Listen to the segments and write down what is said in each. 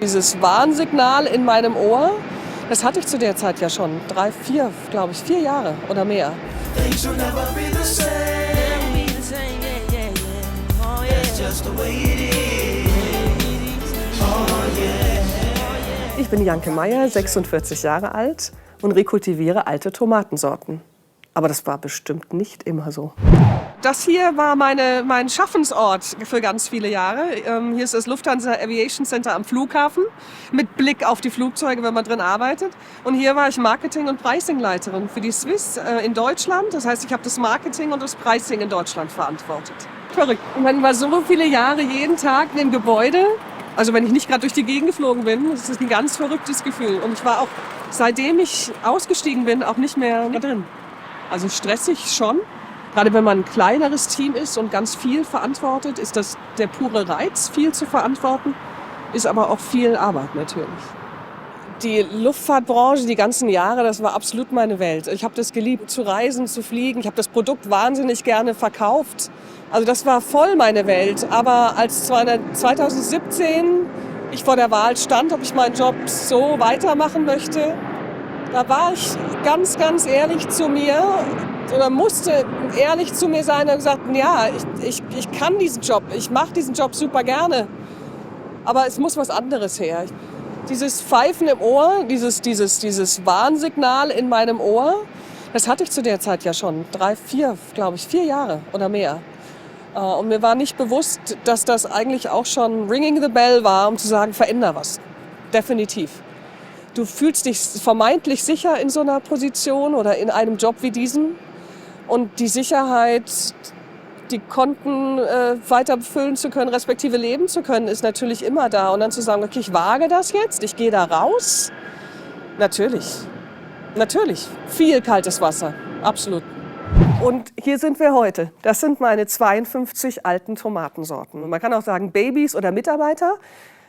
Dieses Warnsignal in meinem Ohr, das hatte ich zu der Zeit ja schon 4 Jahre oder mehr. Ich bin Janke Meyer, 46 Jahre alt und rekultiviere alte Tomatensorten. Aber das war bestimmt nicht immer so. Das hier war mein Schaffensort für ganz viele Jahre. Hier ist das Lufthansa Aviation Center am Flughafen mit Blick auf die Flugzeuge, wenn man drin arbeitet. Und hier war ich Marketing- und Pricing-Leiterin für die Swiss in Deutschland. Das heißt, ich habe das Marketing und das Pricing in Deutschland verantwortet. Verrückt. Und man war so viele Jahre jeden Tag in dem Gebäude. Also wenn ich nicht gerade durch die Gegend geflogen bin, das ist ein ganz verrücktes Gefühl. Und ich war auch, seitdem ich ausgestiegen bin, auch nicht mehr drin. Also stressig schon. Gerade wenn man ein kleineres Team ist und ganz viel verantwortet, ist das der pure Reiz, viel zu verantworten, ist aber auch viel Arbeit natürlich. Die Luftfahrtbranche, die ganzen Jahre, das war absolut meine Welt. Ich habe das geliebt, zu reisen, zu fliegen. Ich habe das Produkt wahnsinnig gerne verkauft. Also das war voll meine Welt. Aber als 2017 ich vor der Wahl stand, ob ich meinen Job so weitermachen möchte, da war ich ganz, ganz ehrlich zu mir oder musste ehrlich zu mir sein und gesagt, ja, ich kann diesen Job, ich mache diesen Job super gerne, aber es muss was anderes her. Dieses Pfeifen im Ohr, dieses Warnsignal in meinem Ohr, das hatte ich zu der Zeit ja schon 4 Jahre oder mehr. Und mir war nicht bewusst, dass das eigentlich auch schon Ringing the Bell war, um zu sagen, veränder was. Definitiv. Du fühlst dich vermeintlich sicher in so einer Position oder in einem Job wie diesem. Und die Sicherheit, die Konten weiter befüllen zu können, respektive leben zu können, ist natürlich immer da. Und dann zu sagen, okay, ich wage das jetzt, ich gehe da raus. Natürlich. Viel kaltes Wasser. Absolut. Und hier sind wir heute. Das sind meine 52 alten Tomatensorten. Und man kann auch sagen Babys oder Mitarbeiter.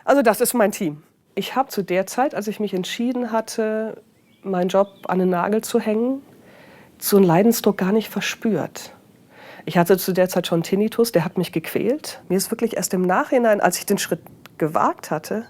Also das ist mein Team. Ich habe zu der Zeit, als ich mich entschieden hatte, meinen Job an den Nagel zu hängen, so einen Leidensdruck gar nicht verspürt. Ich hatte zu der Zeit schon Tinnitus, der hat mich gequält. Mir ist wirklich erst im Nachhinein, als ich den Schritt gewagt hatte,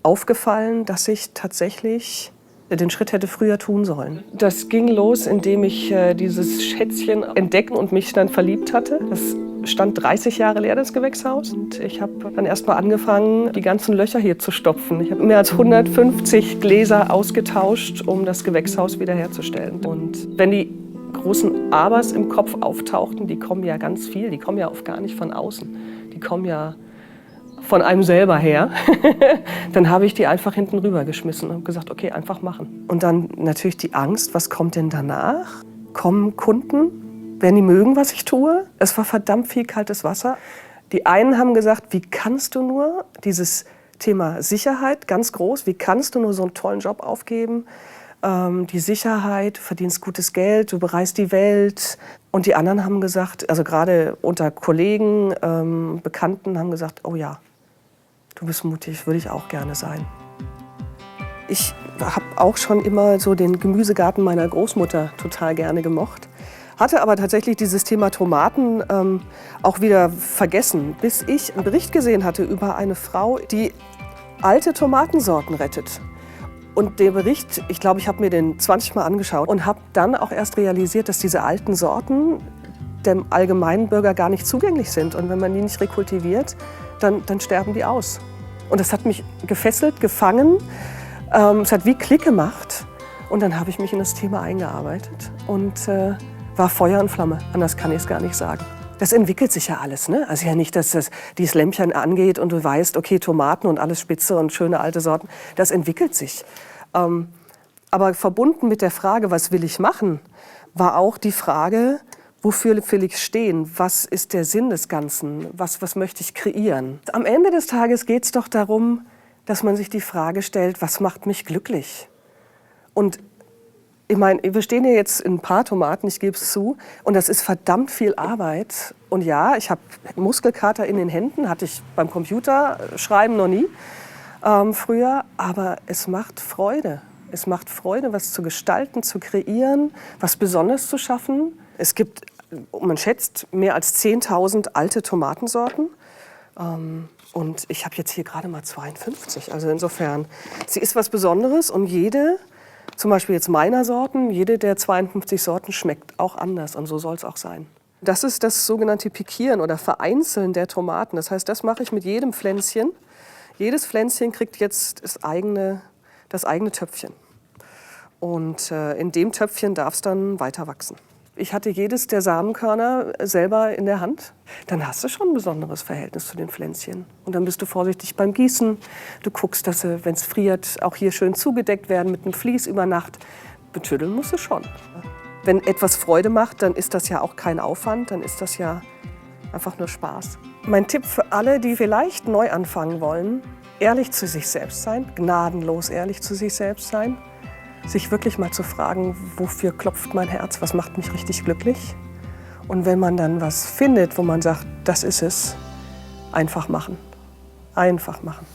aufgefallen, dass ich tatsächlich den Schritt hätte früher tun sollen. Das ging los, indem ich dieses Schätzchen entdecken und mich dann verliebt hatte. Das stand 30 Jahre leer, das Gewächshaus. Und ich habe dann erst mal angefangen, die ganzen Löcher hier zu stopfen. Ich habe mehr als 150 Gläser ausgetauscht, um das Gewächshaus wiederherzustellen. Und wenn die großen Abers im Kopf auftauchten, die kommen ja ganz viel, die kommen ja oft gar nicht von außen. Die kommen ja von einem selber her, dann habe ich die einfach hinten rüber geschmissen und gesagt, okay, einfach machen. Und dann natürlich die Angst, was kommt denn danach? Kommen Kunden? Werden die mögen, was ich tue? Es war verdammt viel kaltes Wasser. Die einen haben gesagt, wie kannst du nur dieses Thema Sicherheit, ganz groß, wie kannst du nur so einen tollen Job aufgeben? Die Sicherheit, du verdienst gutes Geld, du bereist die Welt. Und die anderen haben gesagt, also gerade unter Kollegen, Bekannten haben gesagt, oh ja, du bist mutig, würde ich auch gerne sein. Ich habe auch schon immer so den Gemüsegarten meiner Großmutter total gerne gemocht. Hatte aber tatsächlich dieses Thema Tomaten auch wieder vergessen, bis ich einen Bericht gesehen hatte über eine Frau, die alte Tomatensorten rettet. Und der Bericht, ich glaube, ich habe mir den 20 Mal angeschaut und habe dann auch erst realisiert, dass diese alten Sorten dem allgemeinen Bürger gar nicht zugänglich sind. Und wenn man die nicht rekultiviert, dann sterben die aus. Und das hat mich gefesselt, gefangen. Es hat wie Klick gemacht. Und dann habe ich mich in das Thema eingearbeitet und war Feuer und Flamme. Anders kann ich es gar nicht sagen. Das entwickelt sich ja alles, ne? Also ja nicht, dass das dieses Lämpchen angeht und du weißt, okay, Tomaten und alles spitze und schöne alte Sorten. Das entwickelt sich. Aber verbunden mit der Frage, was will ich machen, war auch die Frage, wofür will ich stehen? Was ist der Sinn des Ganzen? Was möchte ich kreieren? Am Ende des Tages geht es doch darum, dass man sich die Frage stellt, was macht mich glücklich? Und ich meine, wir stehen hier jetzt in ein paar Tomaten, ich gebe es zu, und das ist verdammt viel Arbeit. Und ja, ich habe Muskelkater in den Händen, hatte ich beim Computerschreiben noch nie früher, aber es macht Freude. Es macht Freude, was zu gestalten, zu kreieren, was Besonderes zu schaffen. Es gibt, man schätzt, mehr als 10.000 alte Tomatensorten. Und ich habe jetzt hier gerade mal 52. Also insofern, sie ist was Besonderes und jede, zum Beispiel jetzt meiner Sorten, jede der 52 Sorten schmeckt auch anders und so soll es auch sein. Das ist das sogenannte Pikieren oder Vereinzeln der Tomaten. Das heißt, das mache ich mit jedem Pflänzchen. Jedes Pflänzchen kriegt jetzt das eigene Töpfchen. Und in dem Töpfchen darf es dann weiter wachsen. Ich hatte jedes der Samenkörner selber in der Hand. Dann hast du schon ein besonderes Verhältnis zu den Pflänzchen. Und dann bist du vorsichtig beim Gießen. Du guckst, dass sie, wenn es friert, auch hier schön zugedeckt werden mit einem Vlies über Nacht. Betüddeln musst du schon. Wenn etwas Freude macht, dann ist das ja auch kein Aufwand. Dann ist das ja einfach nur Spaß. Mein Tipp für alle, die vielleicht neu anfangen wollen: ehrlich zu sich selbst sein, gnadenlos ehrlich zu sich selbst sein. Sich wirklich mal zu fragen, wofür klopft mein Herz, was macht mich richtig glücklich. Und wenn man dann was findet, wo man sagt, das ist es, einfach machen. Einfach machen.